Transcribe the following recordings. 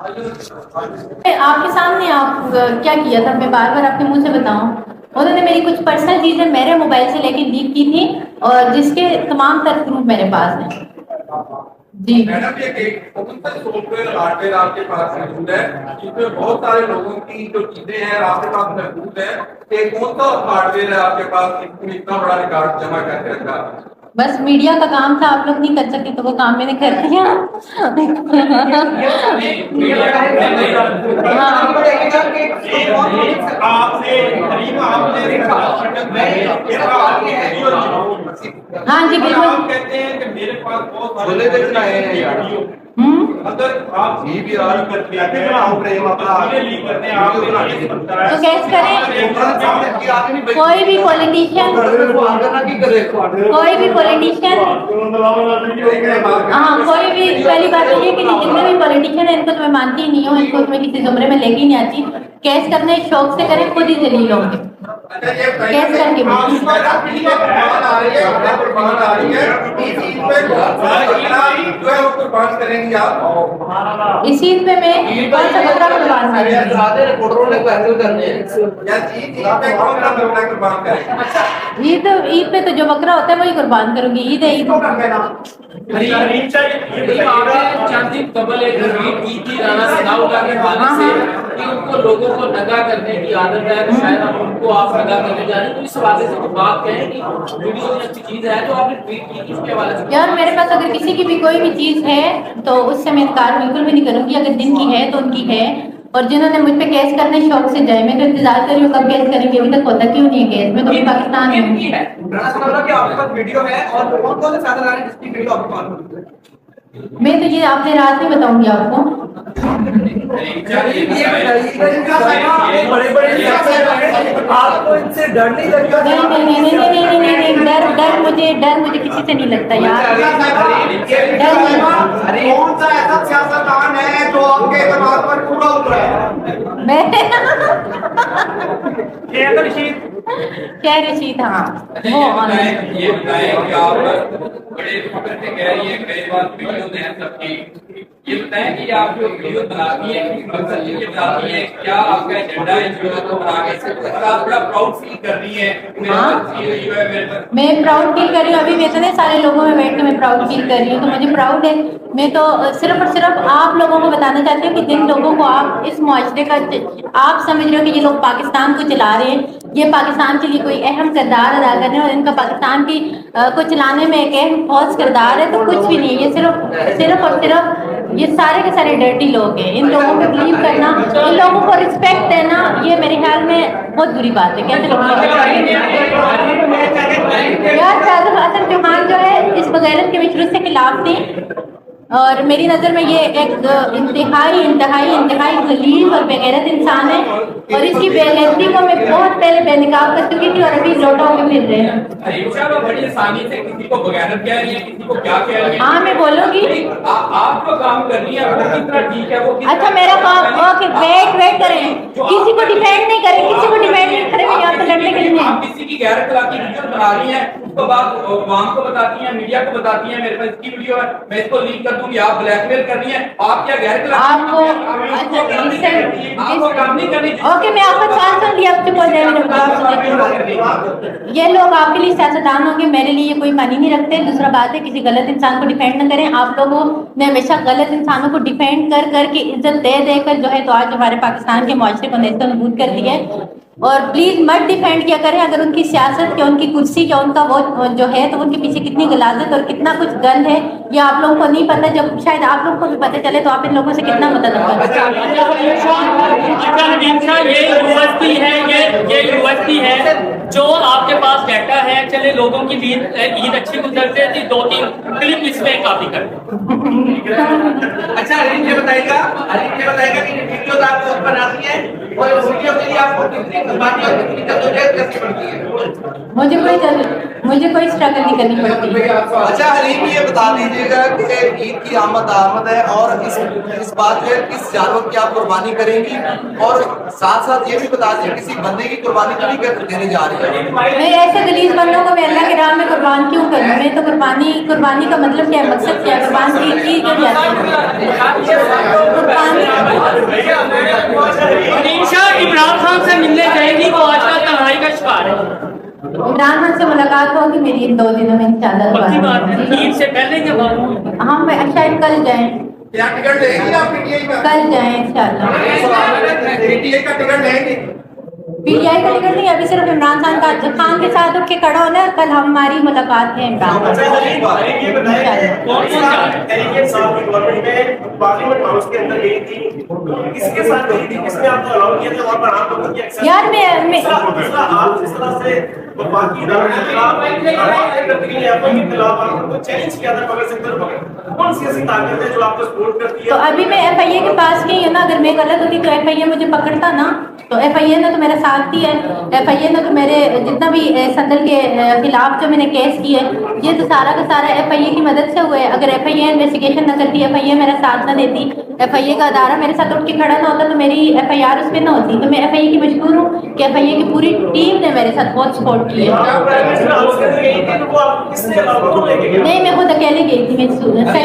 आपके सामने आप क्या किया था, मैं बार बार आपके मुंह से बताऊं। उन्होंने मेरी कुछ पर्सनल चीजें मेरे मोबाइल से लेके लीक की थी और जिसके तमाम तर प्रूफ मेरे पास हैं। जी मैडम, ये कौन सा सॉफ्टवेयर हार्डवेयर आपके पास मौजूद है जिसमें बहुत सारे लोगों की जो चीजें हैं आपके पास मौजूद है? कि कौन सा हार्डवेयर है आपके पास इतना बड़ा रिकॉर्ड जमा करके रखा? बस मीडिया का काम था, आप लोग नहीं कर सकते तो वो काम मैंने कर दिया। हाँ जी बिल्कुल। आप कहते हैं कि मेरे पास बहुत सारे अगर आप ये भी लीक करते हैं तो कैसे करें? कोई भी पॉलिटिशियन हाँ कोई भी, पहली बात तो ये कि जितने भी पॉलिटिशियन है इनको तो मैं मानती ही नहीं हूँ, इनको तो मैं किसी जुमरे में लेके ही नहीं आती। कैस करने शौक से करें, खुद ही जलील होंगे। कैस करके इस चीज पे मैं कौन सा बकरा कुर्बान ईद पे तो जो बकरा होता है वही कुर्बान करूंगी। ईद है, ईद चंद दिन कबल एक की थी राणा सदाउल्लाह के हवाले से कि उनको लोगों को दगा करने की आदत है, तो शायद आप उनको आप दगा करने जा रहे हैं। तो इस हवाले से तो बात कहें कि वीडियो में अच्छी चीज है जो आपने ट्वीट की, इसके हवाले से यार मेरे पास अगर किसी की भी कोई भी चीज है तो उससे मैं इनकार बिल्कुल भी नहीं करूंगी। अगर दिन की है तो उनकी है, और जिन्होंने मुझ पे केस करने शौक से जाए, मैं तो इंतजार कर रही हूँ कब केस करेंगे, अभी तक होता क्यों नहीं है केस। मैं तो अभी पाकिस्तान में हूँ। मैं तो ये आपसे रात में बताऊंगी आपको। आपको इनसे डर नहीं लगता? नहीं, डर मुझे किसी से नहीं लगता यार। कौन सा ऐसा सियासतदान है जो आपके एतबार पर पूरा उतरा है? मैं क्या रशीद? हाँ ये बताएं कि आप बड़े फख्र से कह रही है, कई बार वीडियो हैं सबकी, ये बताएं कि आप जो वीडियो बनाती है किस मकसद के लिए बनाती है, क्या आपका एजेंडा है वीडियो को बनाने से, और आप बड़ा प्राउड फील कर रही है? मैं प्राउड फील कर रही हूँ। अभी मैं इतने सारे लोगों में बैठ के मैं प्राउड फील कर रही हूँ, तो मुझे प्राउड है। मैं तो सिर्फ और सिर्फ आप लोगों को बताना चाहती हूँ कि जिन लोगों को आप इस मुआशरे का आप समझ रहे हो कि ये लोग पाकिस्तान को चला रहे हैं, ये पाकिस्तान के लिए कोई अहम किरदार अदा कर रहे हैं और इनका पाकिस्तान की को चलाने में एक अहम फौज किरदार है, तो कुछ भी नहीं है। ये सिर्फ और सिर्फ ये सारे के सारे डर्टी लोग हैं। इन लोगों पे बिलीव करना, इन लोगों को रिस्पेक्ट देना, ये मेरे ख्याल में बहुत बुरी बात है। कैसे यार शाहरुख हसन चौहान जो है इस बगैरत के शुरू से खिलाफ थी, और मेरी नज़र में ये एक इंतहाई गलीज और बेगैरत इंसान है, और इसकी बेगैरती को मैं बहुत पहले बेनकाब कर चुकी थी और अभी लौटा के फिर रहे हैं। बड़ी आसानी से किसी को बगैरत कह रही है, किसी को क्या कह रही है? हाँ मैं बोलूंगी। आप जो काम कर रही है वो कितना ठीक है, वो अच्छा मेरा काम ओके, वेट करें, किसी को डिफेंड नहीं करें, किसी को डिफेंड नहीं करें, मैं यहाँ पे लड़ने के लिए। आप किसी की गैरत की वीडियो बना रही हैं, उसके बाद अवाम को बताती हैं, मीडिया को बताती हैं मेरे पास इसकी वीडियो है, मैं इसको लीक कर दूंगी, आप ब्लैकमेल कर रही हैं। आप क्या गैरत आपको काम नहीं करनी? ओके मैं आपका सवाल सुन लिया, अब चुप हो जाए, मेरा जवाब। ये लोग आपके लिए सियासतदान होंगे, मेरे लिए ये कोई मानी नहीं रखते। दूसरा बात है किसी गलत इंसान को डिफेंड न करें। आप लोगों ने हमेशा गलत इंसानों को डिफेंड कर करके इज्जत दे देकर जो है तो आज हमारे पाकिस्तान के मुआशरे को नेस्त नबूद कर दिया है। और प्लीज मत डिफेंड किया करें। अगर उनकी सियासत या उनकी कुर्सी या उनका वो जो है तो उनके पीछे कितनी गलाजत और कितना कुछ गंद है ये आप लोगों को नहीं पता। जब शायद आप लोगों को भी पता चले तो आप इन लोगों से कितना मदद ये यूनिवर्सिटी है जो आपके पास डाटा है। चले लोगों की ईद अच्छी गुजरती थी, 2-3 क्लिप इसमें काफी कर। अच्छा आपको कितनी कुर्बानी और कितनी जद्दोजहद करनी पड़ती है? मुझे कोई स्ट्रगल नहीं करनी पड़ती। अच्छा हरीम, ये बता दीजिएगा कि ईद की आमद है और इस बात पे किस जानवर की आप कुर्बानी करेंगी, और साथ साथ ये भी बता दीजिए किसी बंदे की कुर्बानी तो नहीं देने जा रही है? मैं ऐसे गलीज बंदों को मैं अल्लाह के राह में कुर्बान क्यों करूं? मैं तो कुर्बानी का मतलब क्या है, मकसद क्या है? कुर्बान की क्यों जाती है? इमरान खान से मिलने जाएगी वो आजकल तन्हाई का शिकार है। इमरान खान से मुलाकात होगी मेरी इन 2 दिनों में इंशाल्लाह। ईद से पहले जब हम शायद कल जाएं। क्या टिकट लेंगी आप पीटीआई का? कल जाएं इंशाल्लाह। पीटीआई का टिकट लेंगी? पीटीआई का टिकट नहीं, अभी सिर्फ इमरान खान के साथ उठ के खड़ा होना है। कल हमारी मुलाकात है इमरान खान से। यार मैं तो अभी मैं FIA के पास गई हूँ ना, अगर मैं गलत होती तो FIA मुझे पकड़ता ना, तो FIA ने तो मेरा साथ दिया है। FIA ने तो मेरे जितना भी संदल के खिलाफ जो मैंने केस किए ये तो सारा का सारा FIA की मदद से हुआ है। अगर FIA इन्वेस्टिगेशन न करती, FIA मेरा साथ न देती, FIA का अदारा मेरे साथ उठ के खड़ा ना होता तो मेरी FIR उस पर न होती। तो मैं FIA की मजबूर हूँ कि FIA की पूरी टीम ने मेरे साथ बहुत सपोर्ट किया। नहीं, मैं खुद अकेले गई थी। मैं सही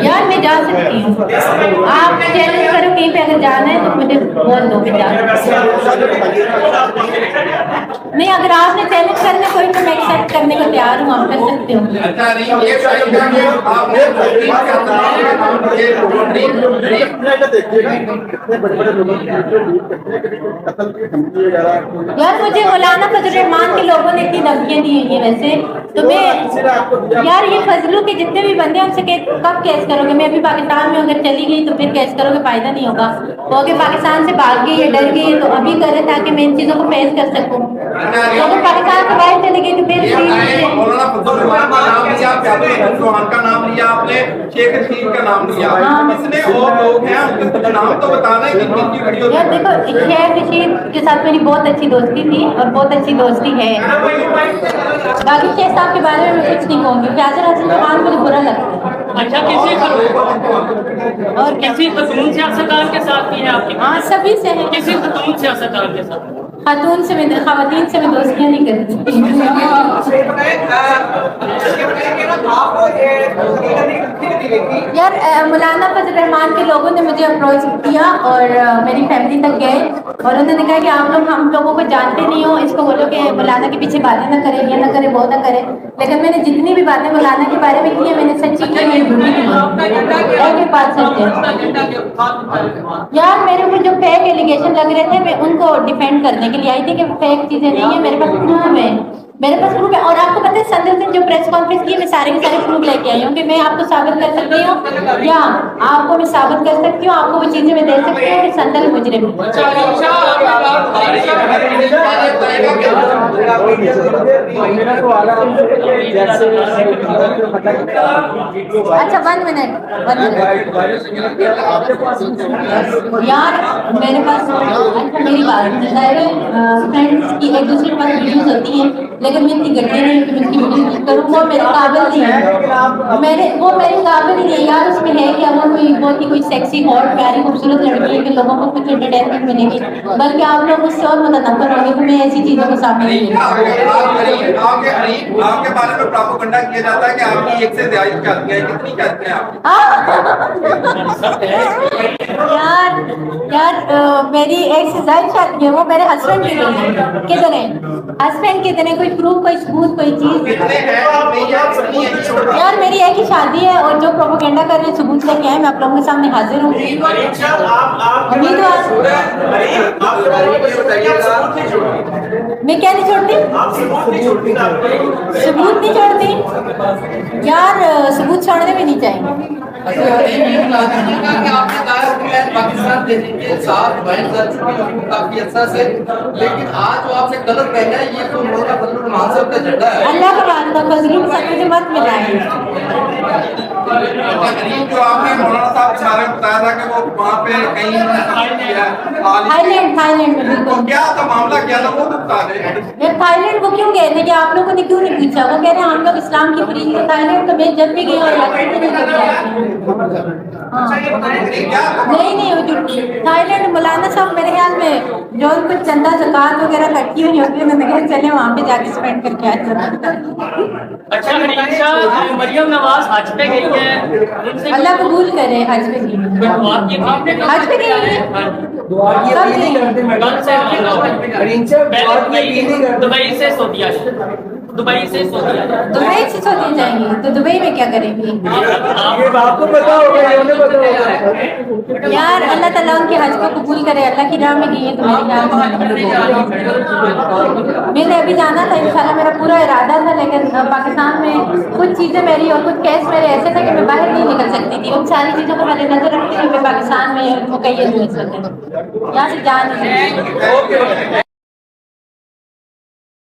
यार मैं जा सकती हूँ, आप चैलेंज करो कहीं पे अगर जाना है तो मुझे बोल दो मैं जा। नहीं, अगर आपने चैलेंज करने कोई तो मैं एक्सेप्ट करने को तैयार हूँ, आप कर सकते हो। यार मुझे मौलाना फजल रहमान के लोगों ने इतनी धमकियाँ दी हुई है वैसे तो मैं यार ये फजलू के जितने भी बंदे हैं उनसे कब केस करोगे? मैं अभी पाकिस्तान में अगर चली गई तो फिर केस करोगे, फायदा नहीं होगा। वो अगर पाकिस्तान से भाग गई है, डर गई है तो अभी करे ताकि मैं इन चीजों को फेस कर सकूं। तो अगर पाकिस्तान से बाहर चली गई तो फिर का नाम लिया आपने, शेख रशीद का नाम लिया, कितने और लोग हैं उनके कुछ नाम तो बताना है कि किनकी वीडियो। यार देखो, शेख रशीद के साथ मेरी बहुत अच्छी दोस्ती थी और बहुत अच्छी दोस्ती है। बाकी शेख साहब के बारे में मैं कुछ नहीं कहूँगी। फैजल हसन जमान मुझे बुरा लगता है। अच्छा, किसी खतून सियासतदान के साथ भी है आपकी? हाँ, सभी से है। किसी खतून सियासतदान के साथ? खवातीन से मैं दोस्तियाँ नहीं करती। यार मौलाना फजल रहमान के लोगों ने मुझे अप्रोच किया और मेरी फैमिली तक गए और उन्होंने कहा कि आप लोग हम लोगों को जानते नहीं हो, इसको बोलो कि मौलाना के पीछे बातें ना करें, ये ना करें, वो ना करें। लेकिन मैंने जितनी भी बातें मौलाना के बारे में की है मैंने सच्ची की है, झूठी की बात सच है। यार मेरे ऊपर जो फेक एलिगेशन लग रहे थे मैं उनको डिफेंड करने के लिए आई थी कि फेक चीजें नहीं है, मेरे पास प्रूफ है, मेरे पास प्रूफ है। और आपको पता है संदल ने जो प्रेस कॉन्फ्रेंस की मैं सारे के सारे प्रूफ लेके आई हूँ कि मैं आपको साबित कर सकती हूँ या आपको मैं साबित कर सकती हूँ, आपको वो चीजें मैं दे सकती हूँ कि संदल मुजरिम। अच्छा 1 मिनट यार मेरे पास मेरी बात फ्रेंड्स की एक दूसरे के पास वीडियोस होती हैं लेकिन मैं इतनी गड्ढे नहीं कि मैं उसकी वीडियो करूँ। वो मेरे काबिल नहीं है, वो मेरे काबिल नहीं है यार। उसमें है कि अगर कोई बहुत ही कोई सेक्सी हॉट प्यारी खूबसूरत लड़की है कि लोगों को कुछ एंटरटेनमेंट मिलेगी, बल्कि आप लोग उससे और मुतनफ़र होंगे। तो मैं ऐसी चीज़ों को सामने नहीं आपके बारे में प्रोपेगेंडा किया जाता है कि आपकी एक से ज्यादा शादियां हैं, कितनी शादियां हैं यार मेरी एक से ज्यादा शादी है, वो मेरे हस्बैंड की नहीं है। कितने हस्बैंड कितने, कोई प्रूफ, कोई सबूत, कोई चीज? यार मेरी एक ही शादी है और जो प्रोपेगेंडा कर रहे हैं सबूत लेके आए, मैं आप लोगों के सामने हाजिर हूँ। उम्मीदवार मैं क्या नहीं छोड़ती, सबूत नहीं छोड़ती यार, सबूत छोड़ने भी नहीं चाहिए। पाकिस्तान देने के साथ बहन कर चुकी है काफी अच्छा से, लेकिन आज जो आपने कलर पहना है ये तो मौलाना फजल रहमान साहब का झंडा है। अल्लाह का वास्ता फजलू के साथ मुझे मत मिलाएं। जो आपने मौलाना साहब के बारे में बताया था कि वो वहाँ पे कहीं थाईलैंड में तो बिल्कुल। क्या था मामला, क्या था वो तो बता दें। मैं थाईलैंड वो क्यों गए थे कि आप लोगों ने क्यों नहीं पूछा? वो कह रहे हैं हम लोग इस्लाम की प्रीच में थाईलैंड, तो मैं जब भी गई नहीं वो थाईलैंड मौलाना साहब मेरे ख्याल में जो कुछ चंदा ज़कात वगैरह इकट्ठी हुई होती है, मैंने कहा चले वहाँ पे जाके स्पेंड करके आए। अच्छा हरीशा, मरियम नवाज हज पे गई है, उनसे अल्लाह कबूल करे। हज पे गई कोई दुआ की आपने हज पे गई दुबई से सऊदीया, दुबई से सऊदीया जाएंगी तो दुबई में क्या करेंगी आपको पता होगा, उन्हें पता होगा यार? अल्लाह ताला उनके हज को कबूल करे। अल्लाह की राह में गई है तो मेरे ख्याल मैंने अभी जाना था इंशाल्लाह, मेरा पूरा इरादा था, लेकिन पाकिस्तान में कुछ चीज़ें मेरी और कुछ केस मेरे ऐसे थे कि मैं बाहर नहीं निकल सकती थी। उन सारी चीज़ों को मैंने नजर रखती थी। मैं पाकिस्तान में मुकैयद हूँ इस वक्त, यहाँ से जा नहीं सकती।